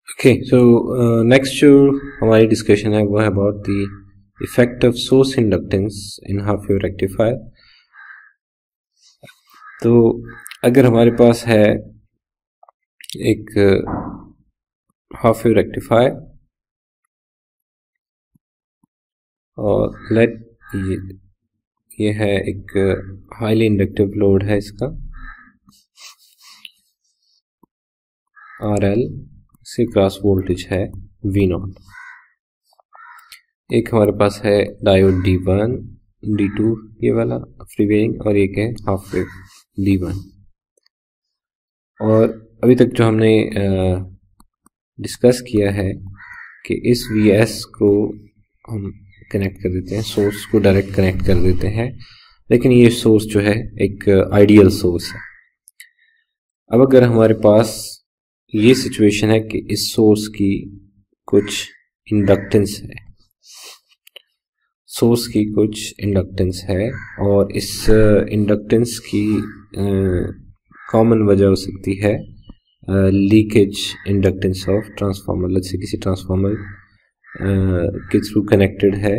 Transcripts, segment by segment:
Okay so next जो हमारी discussion है वो है about the effect of source inductance in half wave rectifier. तो अगर हमारे पास है एक हाफ वेव रेक्टिफायर और लेट ये है एक हाईली इंडक्टिव लोड है, इसका RL से क्रॉस वोल्टेज है V0। एक हमारे पास है डायोड D1 D2 ये वाला फ्री वेरिंग और एक है हाफ वेव D1। और अभी तक जो हमने डिस्कस किया है कि इस VS को हम कनेक्ट कर देते हैं, सोर्स को डायरेक्ट कनेक्ट कर देते हैं, लेकिन ये सोर्स जो है एक आइडियल सोर्स है। अब अगर हमारे पास ये सिचुएशन है कि इस सोर्स की कुछ इंडक्टेंस है, सोर्स की कुछ इंडक्टेंस है और इस इंडक्टेंस की कॉमन वजह हो सकती है leakage inductance of transformer. Let's say किसी ट्रांसफार्मर के थ्रू कनेक्टेड है,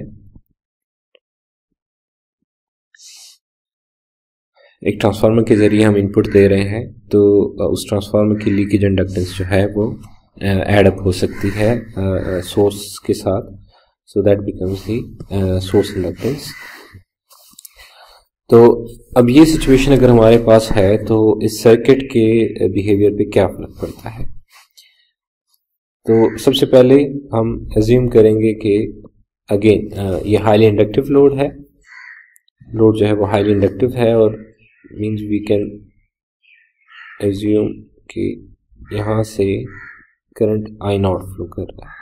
एक ट्रांसफार्मर के जरिए हम इनपुट दे रहे हैं, तो उस ट्रांसफार्मर की लीकेज इंडक्टेंस जो है वो एड अप हो सकती है सोर्स के साथ, so that becomes the source inductance. तो अब ये सिचुएशन अगर हमारे पास है तो इस सर्किट के बिहेवियर पे क्या फर्क पड़ता है। तो सबसे पहले हम एज्यूम करेंगे कि अगेन ये हाईली इंडक्टिव लोड है, लोड जो है वो हाईली इंडक्टिव है और मीन्स वी कैन एज्यूम कि यहाँ से करंट I0 फ्लो कर रहा है।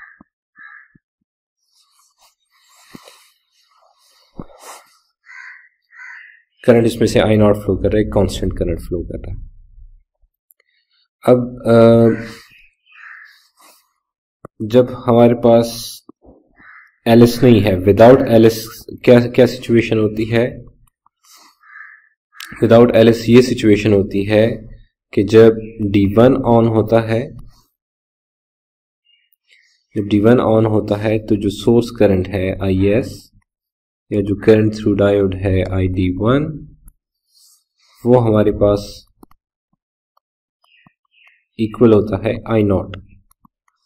करंट इसमें से I0 फ्लो कर रहा है, कांस्टेंट करंट फ्लो कर रहा है। अब जब हमारे पास LS नहीं है, विदाउट LS क्या सिचुएशन होती है। विदाउट LS ये सिचुएशन होती है कि जब D1 ऑन होता है, जब D1 ऑन होता है तो जो सोर्स करंट है IS या जो करंट थ्रू डायोड है ID1 वो हमारे पास इक्वल होता है I0।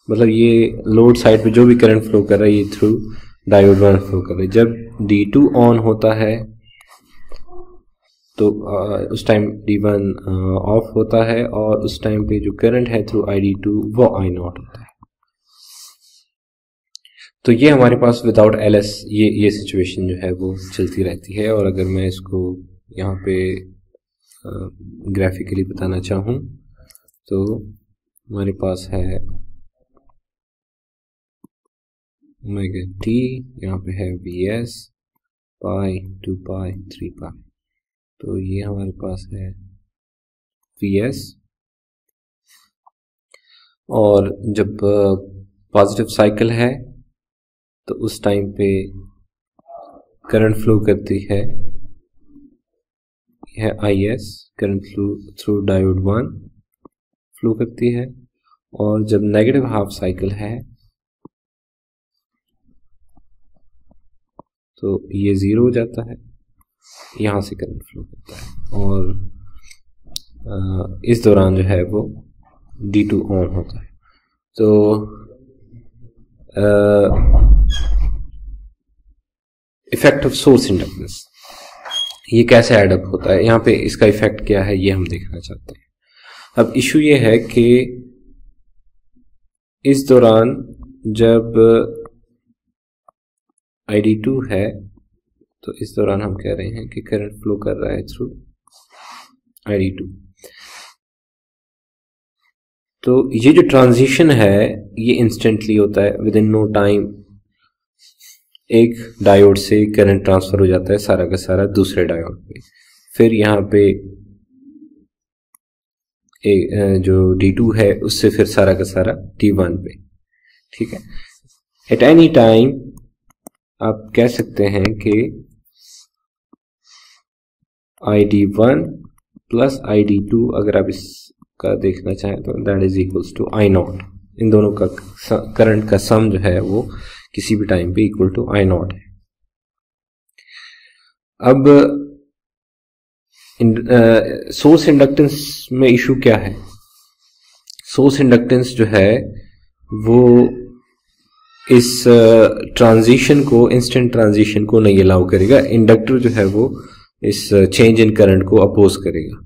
मतलब ये लोड साइड पे जो भी करंट फ्लो कर रहा है ये थ्रू डायोड 1 फ्लो कर रहा है। जब D2 ऑन होता है तो उस टाइम D1 ऑफ होता है और उस टाइम पे जो करंट है थ्रू ID2 वो I0 होता है। तो ये हमारे पास विदाउट LS ये सिचुएशन जो है वो चलती रहती है। और अगर मैं इसको यहाँ पे ग्राफिकली बताना चाहूँ तो हमारे पास है ओमेगा T, यहाँ पे है VS पाई 2 पाई 3 पाई, तो ये हमारे पास है VS। और जब पॉजिटिव साइकिल है तो उस टाइम पे करंट फ्लो करती है, यह IS current through diode 1 flow करती है। और जब नेगेटिव हाफ साइकिल है तो ये 0 हो जाता है, यहाँ से करंट फ्लो करता है और इस दौरान जो है वो D2 ऑन होता है। तो इफेक्ट ऑफ सोर्स इंडक्टेंस ये कैसे एड अप होता है, यहाँ पे इसका इफेक्ट क्या है ये हम देखना चाहते हैं। अब इशू ये है कि इस दौरान जब ID2 है तो इस दौरान हम कह रहे हैं कि करंट फ्लो कर रहा है थ्रू ID2। तो ये जो ट्रांजिशन है ये इंस्टेंटली होता है, विद इन नो टाइम एक डायोड से करंट ट्रांसफर हो जाता है सारा का सारा दूसरे डायोड पे, फिर यहाँ पे जो D2 है उससे फिर सारा का सारा D1 पे। ठीक है, एट एनी टाइम आप कह सकते हैं कि ID1 प्लस ID2 अगर आप इसका देखना चाहें तो that is equals to I0। इन दोनों का करंट का सम जो है वो किसी भी टाइम पे इक्वल टू आई नॉट है। अब सोर्स इंडक्टेंस में इशू क्या है? सोर्स इंडक्टेंस जो है वो इस ट्रांजिशन को, इंस्टेंट ट्रांजिशन को नहीं अलाउ करेगा। इंडक्टर जो है वो इस चेंज इन करंट को अपोज करेगा।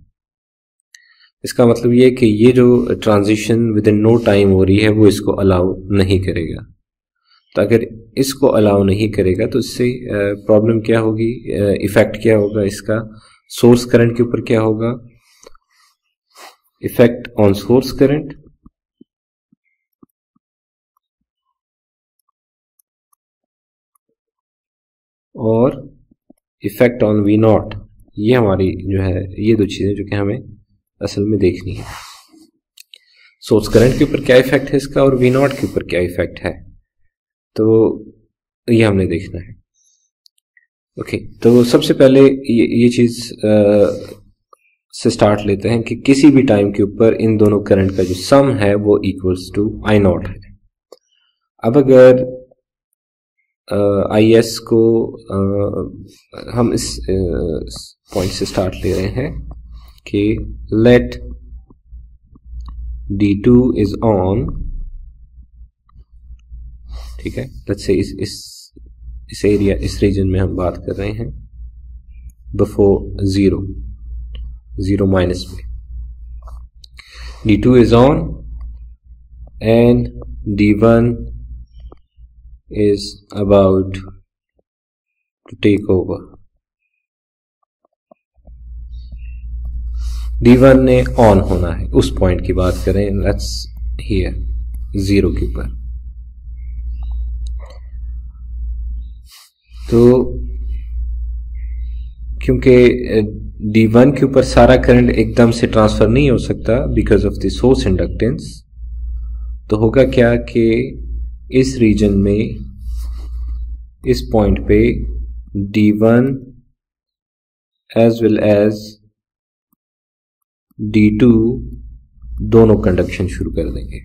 इसका मतलब ये है कि ये जो transition within no time हो रही है वो इसको अलाउ नहीं करेगा। तो अगर इसको अलाउ नहीं करेगा तो इससे प्रॉब्लम क्या होगी, इफेक्ट क्या होगा इसका सोर्स करंट के ऊपर क्या होगा? इफेक्ट ऑन सोर्स करंट और इफेक्ट ऑन वी नॉट। ये हमारी जो है ये दो चीजें जो कि हमें असल में देखनी है। सोर्स करंट के ऊपर क्या इफेक्ट है इसका और वी नॉट के ऊपर क्या इफेक्ट है, तो ये हमने देखना है। ओके, तो सबसे पहले ये चीज से स्टार्ट लेते हैं कि किसी भी टाइम के ऊपर इन दोनों करंट का जो सम है वो इक्वल्स टू आई नॉट है। अब अगर आई एस को हम इस पॉइंट से स्टार्ट ले रहे हैं कि लेट D2 इज ऑन, ठीक है, लेट्स से इस एरिया, इस रीजन में हम बात कर रहे हैं बिफोर जीरो माइनस में। D2 is on and D1 is about to take over। D1 ने ऑन होना है, उस पॉइंट की बात करें, लेट्स हियर 0 के ऊपर। तो क्योंकि D1 के ऊपर सारा करंट एकदम से ट्रांसफर नहीं हो सकता because of the source inductance, तो होगा क्या कि इस रीजन में, इस पॉइंट पे D1 as well as D2 दोनों कंडक्शन शुरू कर देंगे।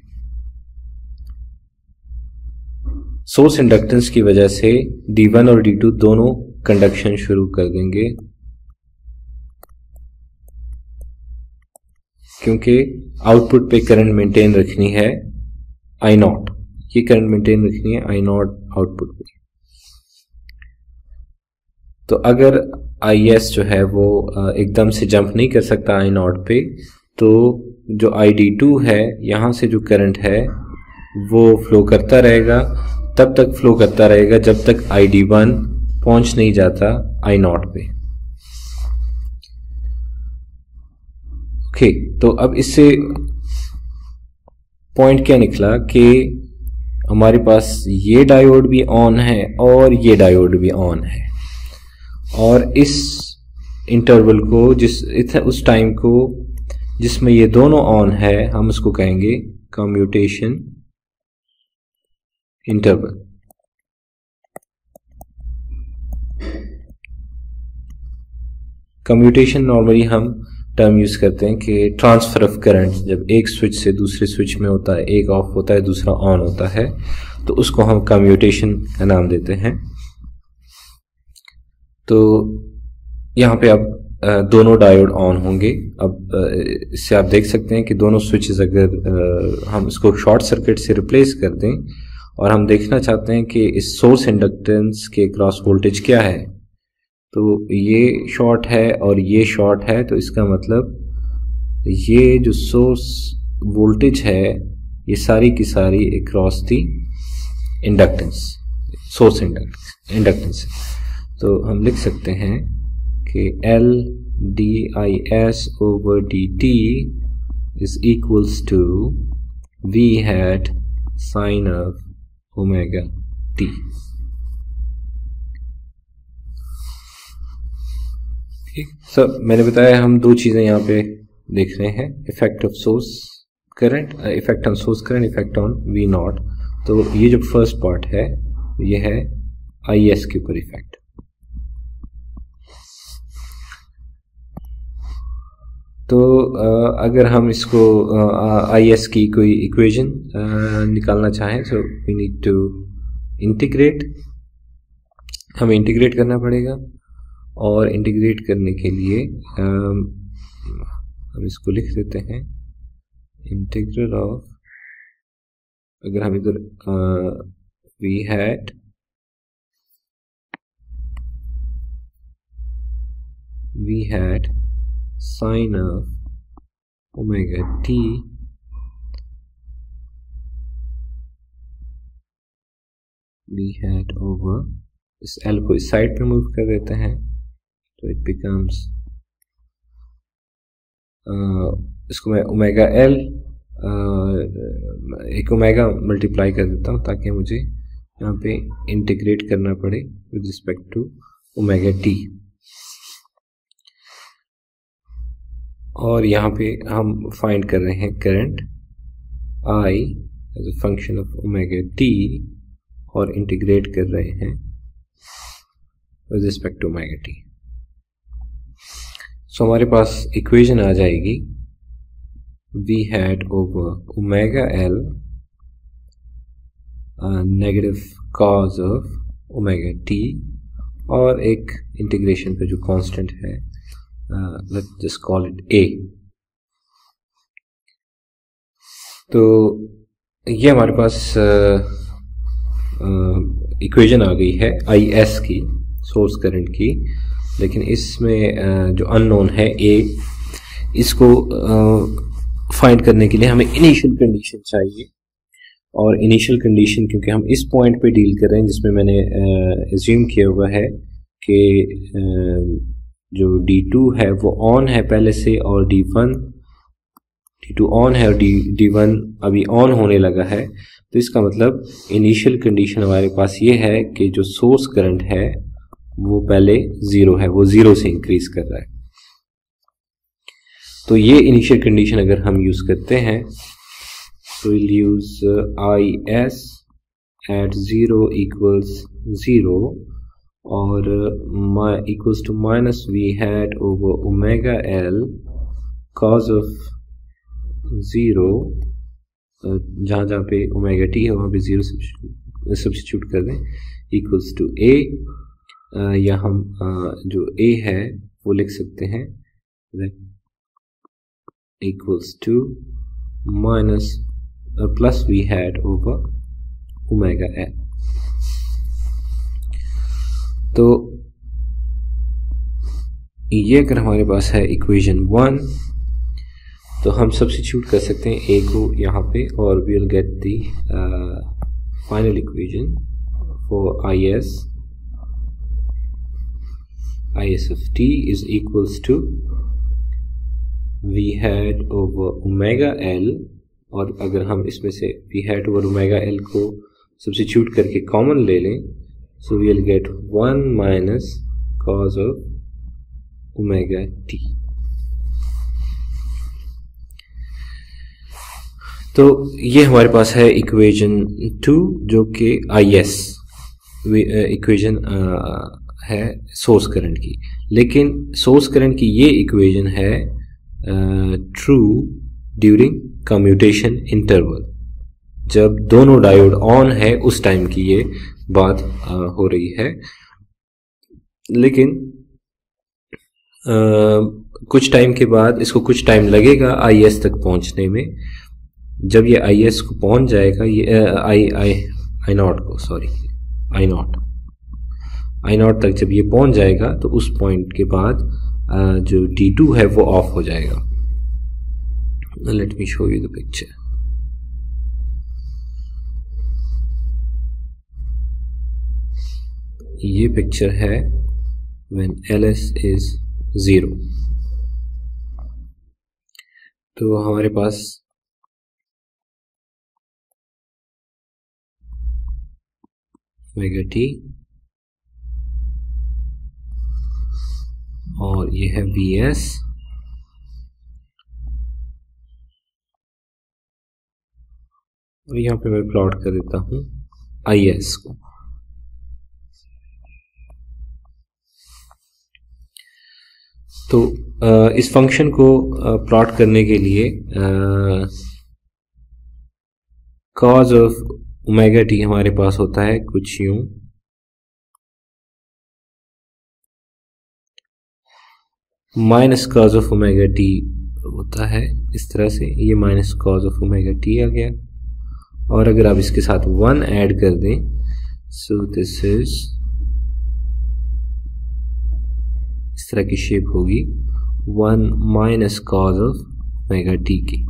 सोर्स इंडक्टेंस की वजह से D1 और D2 दोनों कंडक्शन शुरू कर देंगे, क्योंकि आउटपुट पे करंट मेंटेन रखनी है आई नॉट, ये करंट मेंटेन रखनी है आई नॉट आउटपुट पे। तो अगर आई एस जो है वो एकदम से जंप नहीं कर सकता आई नॉट पे, तो जो ID2 है यहां से जो करंट है वो फ्लो करता रहेगा, तब तक फ्लो करता रहेगा जब तक ID1 पहुंच नहीं जाता आई नॉट पे। ओके, तो अब इससे पॉइंट क्या निकला कि हमारे पास ये डायोड भी ऑन है और ये डायोड भी ऑन है, और इस इंटरवल को, उस टाइम को जिसमें ये दोनों ऑन है, हम उसको कहेंगे कम्यूटेशन इंटरवल। कम्यूटेशन नॉर्मली हम टर्म यूज करते हैं कि ट्रांसफर ऑफ करंट जब एक स्विच से दूसरे स्विच में होता है, एक ऑफ होता है दूसरा ऑन होता है, तो उसको हम कम्यूटेशन का नाम देते हैं। तो यहाँ पे अब दोनों डायोड ऑन होंगे। अब इससे आप देख सकते हैं कि दोनों स्विचेस अगर हम इसको शॉर्ट सर्किट से रिप्लेस कर दें और हम देखना चाहते हैं कि इस सोर्स इंडक्टेंस के क्रॉस वोल्टेज क्या है, तो ये शॉर्ट है और ये शॉर्ट है, तो इसका मतलब ये जो सोर्स वोल्टेज है ये सारी की सारी across the inductance, source inductance. तो हम लिख सकते हैं कि L dis over dt is equals to V hat sin of omega t। सब मैंने बताया, हम दो चीजें यहाँ पे देख रहे हैं, effect of source current, effect on source current, effect on V naught. तो ये जो फर्स्ट पार्ट है ये है आई एस के ऊपर इफेक्ट। तो अगर हम इसको IS की कोई इक्वेशन निकालना चाहें तो वी नीड टू इंटीग्रेट, हमें इंटीग्रेट करना पड़ेगा। और इंटीग्रेट करने के लिए हम इसको लिख देते हैं इंटीग्रल ऑफ, अगर हम इधर V hat sine of omega T V had over, इस एल को इस साइड पे मूव कर देते हैं तो इट बिकम्स, इसको मैं ओमेगा एल एक ओमेगा मल्टीप्लाई कर देता हूँ ताकि मुझे यहाँ पे इंटीग्रेट करना पड़े with respect to omega t. और यहाँ पे हम फाइंड कर रहे हैं current I as a function of omega t और इंटीग्रेट कर रहे हैं with respect to omega t. So हमारे पास इक्वेशन आ जाएगी we had over omega L negative cos of omega t और एक इंटीग्रेशन का जो कांस्टेंट है, let's just call it a. तो ये हमारे पास इक्वेशन आ गई है IS की, सोर्स करंट की। लेकिन इसमें जो अननोन है A, इसको फाइंड करने के लिए हमें इनिशियल कंडीशन चाहिए। और इनिशियल कंडीशन क्योंकि हम इस पॉइंट पे डील कर रहे हैं जिसमें मैंने एज्यूम किया हुआ है कि जो D2 है वो ऑन है पहले से और D2 ऑन है और D1 अभी ऑन होने लगा है। तो इसका मतलब इनिशियल कंडीशन हमारे पास ये है कि जो सोर्स करंट है वो पहले 0 है, वो 0 से इंक्रीज कर रहा है। तो ये इनिशियल कंडीशन अगर हम यूज करते हैं तो will use IS at 0 equals 0 और equals to minus V had over omega L cos of 0, जहाँ जहाँ पे ओमेगा टी है वहाँ पे 0 सब्स्टिट्यूट कर दें, इक्वल्स टू A, या हम जो A है वो लिख सकते हैं equals to minus plus V had over omega L. तो ये अगर हमारे पास है इक्वेशन 1 तो हम सब्स्टिट्यूट कर सकते हैं A को यहाँ पे और we will get the final equation for IS of t is equals to V hat over omega L, और अगर हम इसमें से V hat over omega L को सब्स्टिट्यूट करके कॉमन ले लें so we will get 1 minus cos of omega t। तो ये हमारे पास है इक्वेशन 2 जो कि IS इक्वेशन है सोर्स करंट की। लेकिन सोर्स करंट की ये इक्वेशन है ट्रू ड्यूरिंग कम्यूटेशन इंटरवल, जब दोनों डायोड ऑन है उस टाइम की ये बात हो रही है। लेकिन कुछ टाइम के बाद इसको कुछ टाइम लगेगा IS तक पहुंचने में। जब ये IS को पहुंच जाएगा, ये I नॉट तक जब ये पहुंच जाएगा तो उस पॉइंट के बाद जो D2 है वो ऑफ हो जाएगा। Let me show you the picture. ये पिक्चर है when LS is 0। तो हमारे पास ओमेगा टी और ये है VS और यहाँ पे मैं प्लॉट कर देता हूँ IS को। तो इस फंक्शन को प्लॉट करने के लिए कॉज ऑफ ओमेगा टी हमारे पास होता है कुछ यूं, minus cos of omega t होता है इस तरह से, ये minus cos of omega t आ गया। और अगर आप इसके साथ 1 ऐड कर दें, सो दिस इज इस तरह की शेप होगी 1 minus cos of omega T की।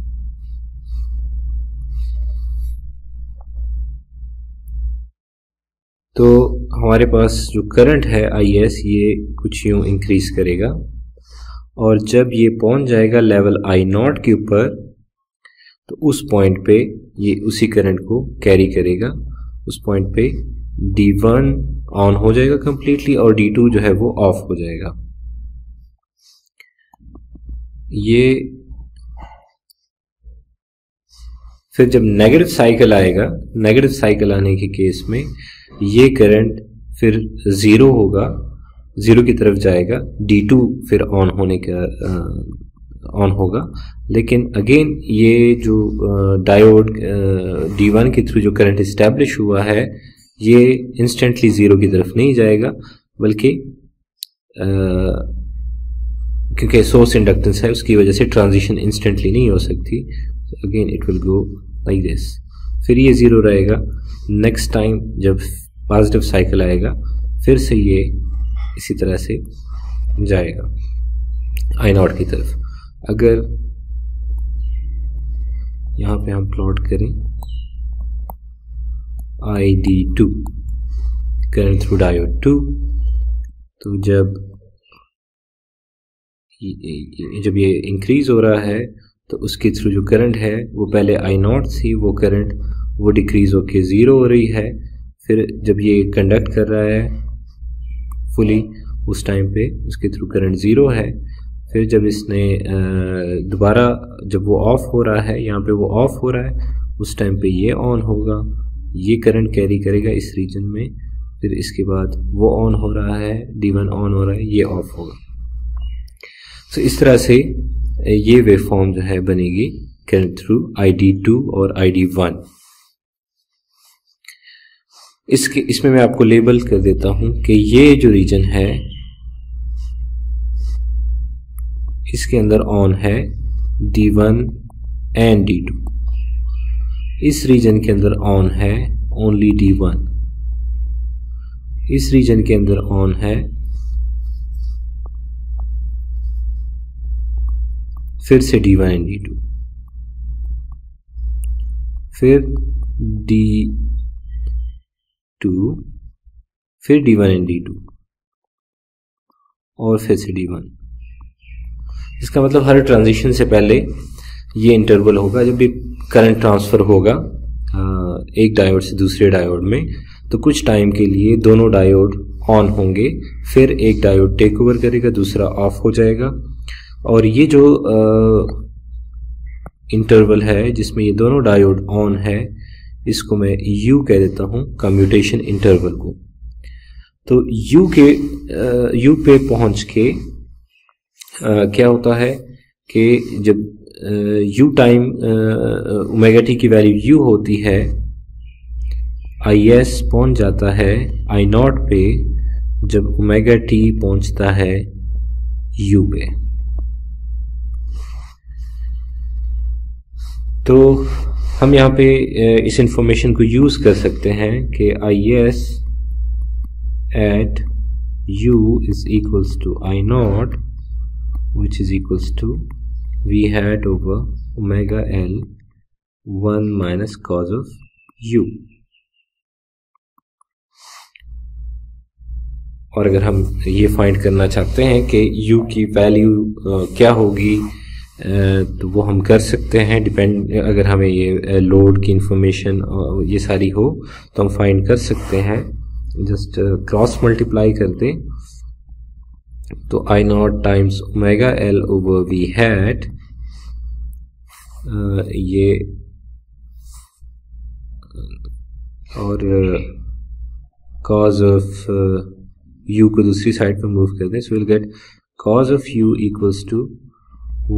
तो हमारे पास जो करंट है IS ये कुछ यूं इंक्रीज करेगा, और जब ये पहुंच जाएगा लेवल I0 के ऊपर तो उस पॉइंट पे ये उसी करंट को कैरी करेगा। उस पॉइंट पे D1 ऑन हो जाएगा कंप्लीटली और D2 जो है वो ऑफ हो जाएगा। ये फिर जब नेगेटिव साइकिल आएगा, नेगेटिव साइकिल आने के केस में ये करंट फिर ज़ीरो होगा, ज़ीरो की तरफ जाएगा, D2 फिर ऑन होने का ऑन होगा। लेकिन अगेन ये जो डायोड D1 के थ्रू जो करंट इस्टेब्लिश हुआ है ये इंस्टेंटली ज़ीरो की तरफ नहीं जाएगा, बल्कि क्योंकि सोर्स इंडक्टेंस है उसकी वजह से ट्रांजिशन इंस्टेंटली नहीं हो सकती। Again it will go like this, फिर ये ज़ीरो रहेगा। नेक्स्ट टाइम जब पॉजिटिव साइकिल आएगा फिर से ये इसी तरह से जाएगा I0 की तरफ। अगर यहाँ पे हम प्लॉट करें ID2 करंट थ्रू डायोड 2, तो जब ये इंक्रीज हो रहा है तो उसके थ्रू जो करंट है वो पहले I0 थी, वो करंट वो डिक्रीज होके ज़ीरो हो रही है। फिर जब ये कंडक्ट कर रहा है फुली उस टाइम पे उसके थ्रू करंट ज़ीरो है। फिर जब इसने दोबारा जब वो ऑफ हो रहा है, यहाँ पे वो ऑफ हो रहा है, उस टाइम पे ये ऑन होगा, ये करंट कैरी करेगा इस रीजन में। फिर इसके बाद वो ऑन हो रहा है, D1 ऑन हो रहा है, ये ऑफ होगा। तो इस तरह से ये वेवफॉर्म जो है बनेगी करंट थ्रू ID2 और ID1। इसमें मैं आपको लेबल कर देता हूं कि ये जो रीजन है इसके अंदर ऑन है D1 एंड D2, इस रीजन के अंदर ऑन है ओनली D1, इस रीजन के अंदर ऑन है फिर से D1 एंड D2, फिर D2, फिर D1 एंड D2 और फिर से D1। इसका मतलब हर ट्रांजिशन से पहले ये इंटरवल होगा। जब भी करंट ट्रांसफर होगा एक डायोड से दूसरे डायोड में, तो कुछ टाइम के लिए दोनों डायोड ऑन होंगे, फिर एक डायोड टेक ओवर करेगा, दूसरा ऑफ हो जाएगा। और ये जो इंटरवल है जिसमें ये दोनों डायोड ऑन है, इसको मैं U कह देता हूँ, कम्यूटेशन इंटरवल को। तो U पे पहुंच के क्या होता है कि जब U टाइम ओमेगा टी की वैल्यू U होती है, IS पहुंच जाता है I0 पे जब ओमेगा टी पहुंचता है U पे। तो हम यहाँ पे इस इंफॉर्मेशन को यूज कर सकते हैं कि IS at U is equals to I0, which is equals to V hat over omega L 1 minus cos of U। और अगर हम ये फाइंड करना चाहते हैं कि U की वैल्यू क्या होगी, तो वो हम कर सकते हैं। डिपेंड, अगर हमें ये लोड की इंफॉर्मेशन ये सारी हो तो हम फाइंड कर सकते हैं। जस्ट क्रॉस मल्टीप्लाई कर दें तो I0 times omega L over V hat, ये और cos ऑफ U को दूसरी साइड पर मूव कर दें, so will get cos of u equals to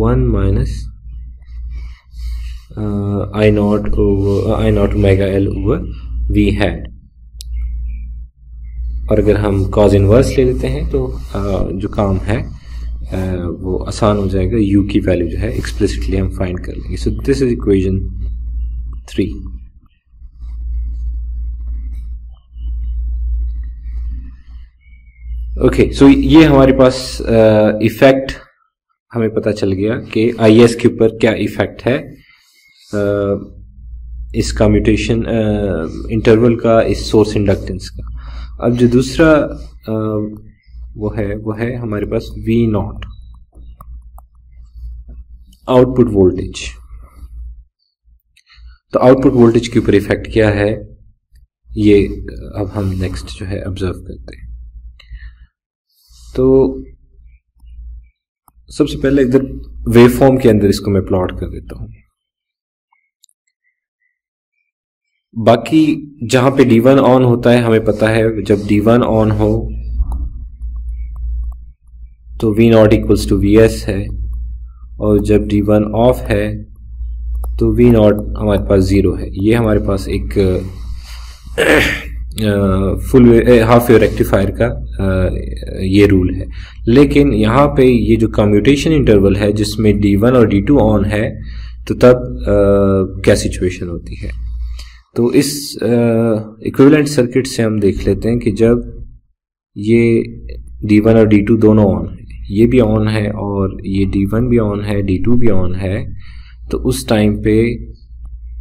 1 minus I naught omega L over v hat। और अगर हम cos इनवर्स ले लेते हैं तो जो काम है वो आसान हो जाएगा, u की वैल्यू जो है एक्सप्लिसिटली हम फाइंड कर लेंगे। So this is equation 3। Okay, so ये हमारे पास इफेक्ट हमें पता चल गया कि IS के ऊपर क्या इफेक्ट है इस कम्यूटेशन इंटरवल का, इस सोर्स इंडक्टेंस का। अब जो दूसरा वो है हमारे पास V नॉट, आउटपुट वोल्टेज। तो आउटपुट वोल्टेज के ऊपर इफेक्ट क्या है ये अब हम नेक्स्ट जो है ऑब्जर्व करते हैं। तो सबसे पहले इधर वेवफॉर्म के अंदर इसको मैं प्लॉट कर देता हूं। बाकी जहां पे D1 ऑन होता है हमें पता है, जब D1 ऑन हो तो V naught equals to VS है, और जब D1 ऑफ है तो V नॉट हमारे पास 0 है। ये हमारे पास एक फुल हाफ वेव रेक्टिफायर का ये रूल है। लेकिन यहाँ पे ये जो कम्यूटेशन इंटरवल है जिसमें D1 और D2 ऑन है, तो तब क्या सिचुएशन होती है। तो इस इक्विवेलेंट सर्किट से हम देख लेते हैं कि जब ये D1 और D2 दोनों ऑन है, ये भी ऑन है और ये D1 भी ऑन है, D2 भी ऑन है, तो उस टाइम पे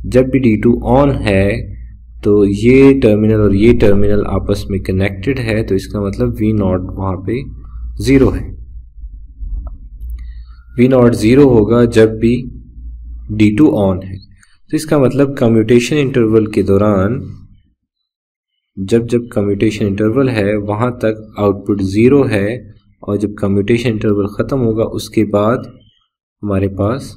जब भी D2 ऑन है तो ये टर्मिनल और ये टर्मिनल आपस में कनेक्टेड है, तो इसका मतलब V नॉट वहां पे 0 है। V नॉट 0 होगा जब भी D2 ऑन है। तो इसका मतलब कम्यूटेशन इंटरवल के दौरान जब कम्यूटेशन इंटरवल है वहां तक आउटपुट 0 है, और जब कम्यूटेशन इंटरवल खत्म होगा उसके बाद हमारे पास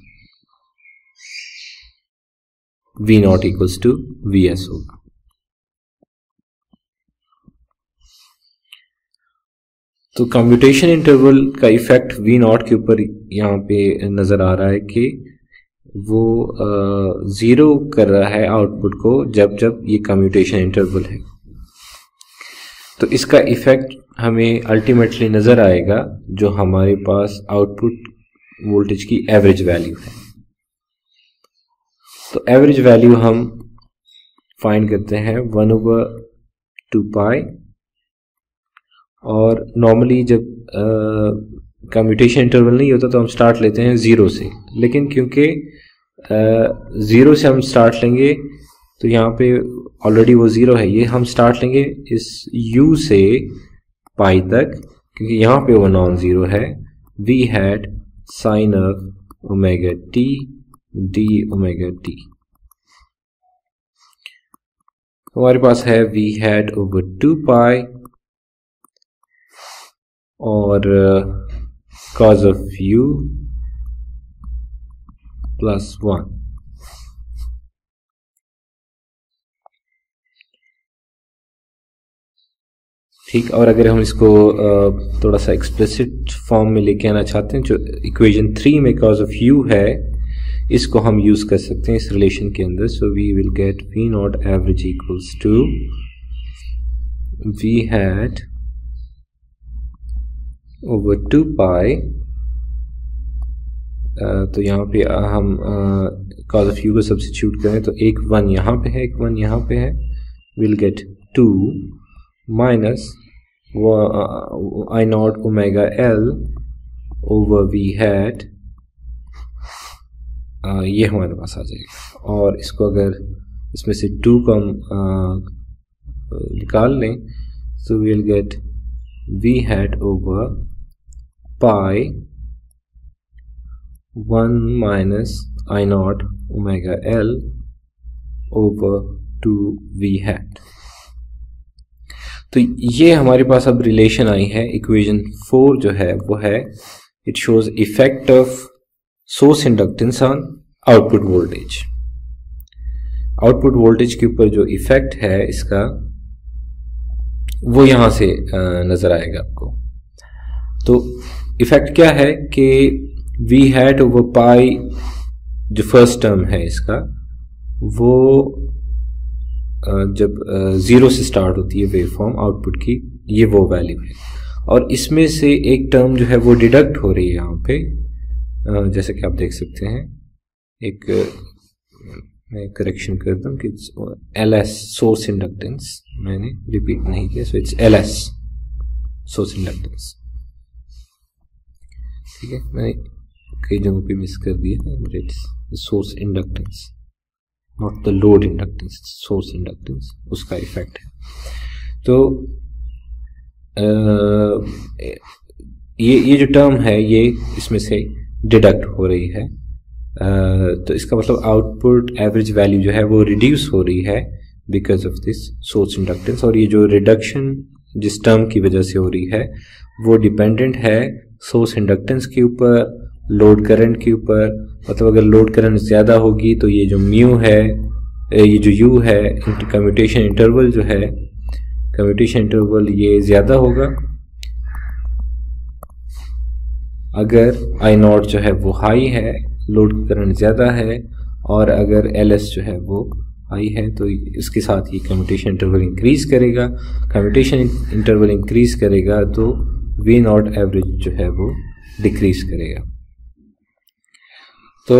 V naught equals to VS होगा। तो कम्यूटेशन इंटरवल का इफेक्ट V नॉट के ऊपर यहाँ पे नजर आ रहा है कि वो 0 कर रहा है आउटपुट को जब ये कम्यूटेशन इंटरवल है। तो इसका इफेक्ट हमें अल्टीमेटली नजर आएगा जो हमारे पास आउटपुट वोल्टेज की एवरेज वैल्यू है। तो एवरेज वैल्यू हम फाइंड करते हैं 1/2π, और नॉर्मली जब कम्यूटेशन इंटरवल नहीं होता तो हम स्टार्ट लेते हैं 0 से, लेकिन क्योंकि 0 से हम स्टार्ट लेंगे तो यहाँ पे ऑलरेडी वो 0 है, ये हम स्टार्ट लेंगे इस u से पाई तक, क्योंकि यहाँ पे वो नॉन जीरो है। v hat sine of omega t d omega t, हमारे पास है v हैट ओवर 2 पाई और cos ऑफ u प्लस 1। ठीक, और अगर हम इसको थोड़ा सा एक्सप्लिसिट फॉर्म में लेके आना चाहते हैं, जो इक्वेशन 3 में cos ऑफ u है, इसको हम यूज कर सकते हैं इस रिलेशन के अंदर। So we will get v naught average equals to v hat over 2 pi. तो यहाँ पे हम cos ऑफ u को सब्स्टिट्यूट करें तो एक 1 यहाँ पे है, एक 1 यहाँ पे है, will get 2 minus I naught omega L over V hat, ये हमारे पास आ जाएगा। और इसको अगर इसमें से 2 को हम निकाल लें तो will get V hat over pi 1 minus I naught omega L over 2 V hat. तो ये हमारे पास अब रिलेशन आई है। इक्वेशन 4 जो है वो है, it shows effect of source inductance on output voltage. Output voltage के ऊपर जो इफेक्ट है इसका, वो यहां से नजर आएगा आपको। तो इफेक्ट क्या है कि वी हैट ओवर पाई जो फर्स्ट टर्म है इसका, वो जब 0 से स्टार्ट होती है वेव फॉर्म आउटपुट की, ये वो वैल्यू है, और इसमें से एक टर्म जो है वो डिडक्ट हो रही है यहाँ पे, जैसे कि आप देख सकते हैं। एक मैं करेक्शन कर दूं कि LS सोर्स इंडक्टेंस, मैंने रिपीट नहीं किया, so it's LS source inductance. ठीक है, मैंने कई जगहों पे मिस कर दिया है, but it's source inductance, not the load inductance, source inductance, उसका इफेक्ट है। तो ये जो टर्म है ये इसमें से डिडक्ट हो रही है, तो इसका मतलब आउटपुट एवरेज वैल्यू जो है वो रिड्यूस हो रही है because of this source inductance. और ये जो रिडक्शन जिस टर्म की वजह से हो रही है वो डिपेंडेंट है सोर्स इंडक्टेंस के ऊपर, लोड करंट के ऊपर। मतलब अगर लोड करंट ज़्यादा होगी तो ये जो म्यू है, ये जो यू है, कम्यूटेशन इंटरवल जो है, कम्यूटेशन इंटरवल ये ज़्यादा होगा। अगर आई नॉट जो है वो हाई है, लोड करंट ज़्यादा है, और अगर LS जो है वो हाई है, तो इसके साथ ही कम्यूटेशन इंटरवल इंक्रीज करेगा। कम्यूटेशन इंटरवल इंक्रीज करेगा तो V नॉट एवरेज जो है वो डिक्रीज करेगा। तो